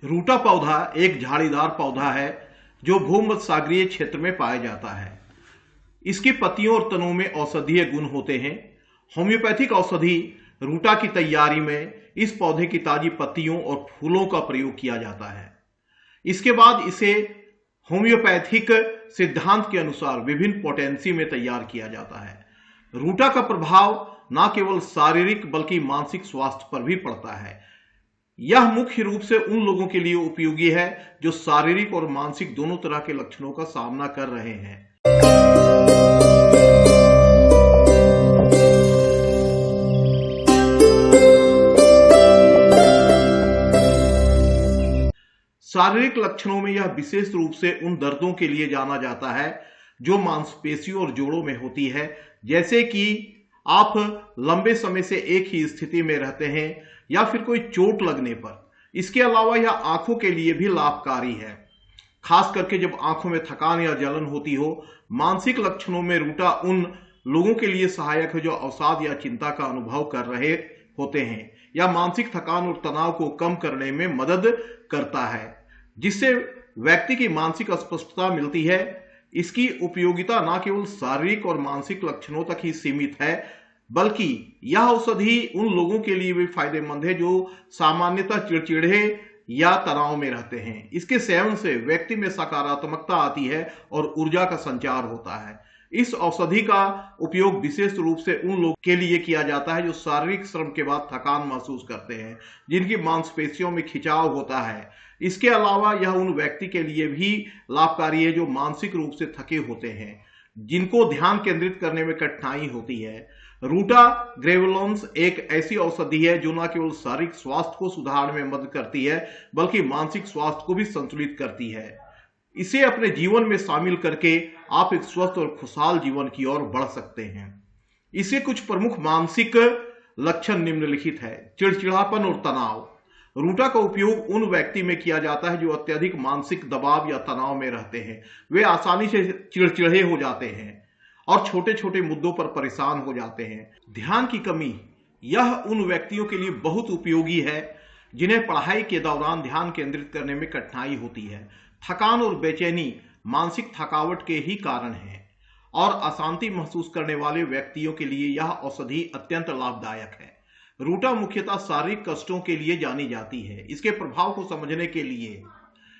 रूटा पौधा एक झाड़ीदार पौधा है जो भूमध्य सागरीय क्षेत्र में पाया जाता है। इसकी पत्तियों और तनों में औषधीय गुण होते हैं। होम्योपैथिक औषधि रूटा की तैयारी में इस पौधे की ताजी पत्तियों और फूलों का प्रयोग किया जाता है। इसके बाद इसे होम्योपैथिक सिद्धांत के अनुसार विभिन्न पोटेंसी में तैयार किया जाता है। रूटा का प्रभाव न केवल शारीरिक बल्कि मानसिक स्वास्थ्य पर भी पड़ता है। यह मुख्य रूप से उन लोगों के लिए उपयोगी है जो शारीरिक और मानसिक दोनों तरह के लक्षणों का सामना कर रहे हैं। शारीरिक लक्षणों में यह विशेष रूप से उन दर्दों के लिए जाना जाता है जो मांसपेशियों और जोड़ों में होती है, जैसे कि आप लंबे समय से एक ही स्थिति में रहते हैं या फिर कोई चोट लगने पर। इसके अलावा यह आंखों के लिए भी लाभकारी है, खास करके जब आंखों में थकान या जलन होती हो। मानसिक लक्षणों में रूटा उन लोगों के लिए सहायक है जो अवसाद या चिंता का अनुभव कर रहे होते हैं या मानसिक थकान और तनाव को कम करने में मदद करता है, जिससे व्यक्ति की मानसिक स्पष्टता मिलती है। इसकी उपयोगिता न केवल शारीरिक और मानसिक लक्षणों तक ही सीमित है, बल्कि यह औषधि उन लोगों के लिए भी फायदेमंद है जो सामान्यतः चिड़चिड़े या तनाव में रहते हैं। इसके सेवन से व्यक्ति में सकारात्मकता आती है और ऊर्जा का संचार होता है। इस औषधि का उपयोग विशेष रूप से उन लोगों के लिए किया जाता है जो शारीरिक श्रम के बाद थकान महसूस करते हैं, जिनकी मांसपेशियों में खिंचाव होता है। इसके अलावा यह उन व्यक्ति के लिए भी लाभकारी है जो मानसिक रूप से थके होते हैं, जिनको ध्यान केंद्रित करने में कठिनाई होती है। रूटा ग्रेवुलेंस एक ऐसी औषधि है जो न केवल शारीरिक स्वास्थ्य को सुधारने में मदद करती है, बल्कि मानसिक स्वास्थ्य को भी संतुलित करती है। इसे अपने जीवन में शामिल करके आप एक स्वस्थ और खुशहाल जीवन की ओर बढ़ सकते हैं। इसे कुछ प्रमुख मानसिक लक्षण निम्नलिखित है। चिड़चिड़ापन और तनाव। रूटा का उपयोग उन व्यक्ति में किया जाता है जो अत्यधिक मानसिक दबाव या तनाव में रहते हैं। वे आसानी से चिड़चिड़े हो जाते हैं और छोटे छोटे मुद्दों पर परेशान हो जाते हैं। ध्यान की कमी। यह उन व्यक्तियों के लिए बहुत उपयोगी है जिन्हें पढ़ाई के दौरान ध्यान केंद्रित करने में कठिनाई होती है। थकान और बेचैनी मानसिक थकावट के ही कारण है और अशांति महसूस करने वाले व्यक्तियों के लिए यह औषधि अत्यंत लाभदायक है। रूटा मुख्यतः शारीरिक कष्टों के लिए जानी जाती है। इसके प्रभाव को समझने के लिए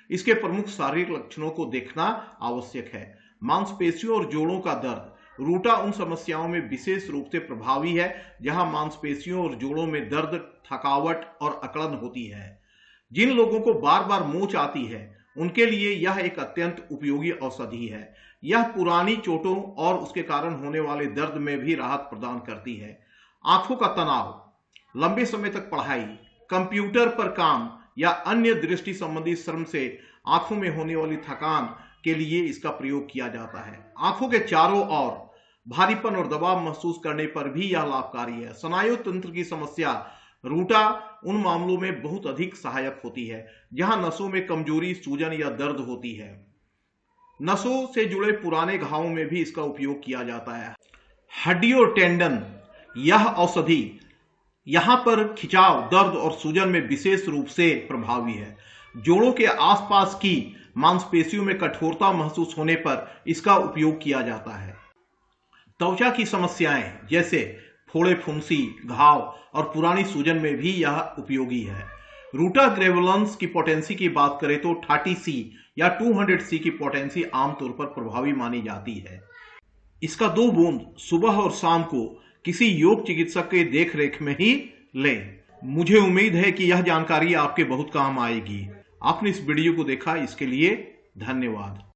इसके प्रमुख शारीरिक लक्षणों को देखना आवश्यक है। मांसपेशियों और जोड़ों का दर्द। रूटा उन समस्याओं में विशेष रूप से प्रभावी है जहां मांसपेशियों और जोड़ों में दर्द, थकावट और अकड़न होती है। जिन लोगों को बार बार मोच आती है उनके लिए यह एक अत्यंत उपयोगी औषधि है। यह पुरानी चोटों और उसके कारण होने वाले दर्द में भी राहत प्रदान करती है। आंखों का तनाव। लंबे समय तक पढ़ाई, कंप्यूटर पर काम या अन्य दृष्टि संबंधी श्रम से आंखों में होने वाली थकान के लिए इसका प्रयोग किया जाता है। आंखों के चारों ओर भारीपन और दबाव महसूस करने पर भी यह लाभकारी है। स्नायु तंत्र की समस्या। रूटा उन मामलों में बहुत अधिक सहायक होती है जहां नसों में कमजोरी, सूजन या दर्द होती है। नसों से जुड़े पुराने घावों में भी इसका उपयोग किया जाता है। हड्डी और टेंडन। यह औषधि यहां पर खिंचाव, दर्द और सूजन में विशेष रूप से प्रभावी है। जोड़ों के आसपास की मांसपेशियों में कठोरता महसूस होने पर इसका उपयोग किया जाता है। त्वचा की समस्याएं जैसे फोड़े, फुंसी, घाव और पुरानी सूजन में भी यह उपयोगी है। रूटा ग्रेवुलेंस की पोटेंसी की बात करें तो 30C या 200C की पोटेंसी आमतौर पर प्रभावी मानी जाती है। इसका 2 बूंद सुबह और शाम को किसी योग चिकित्सक के देखरेख में ही लें। मुझे उम्मीद है कि यह जानकारी आपके बहुत काम आएगी। आपने इस वीडियो को देखा, इसके लिए धन्यवाद।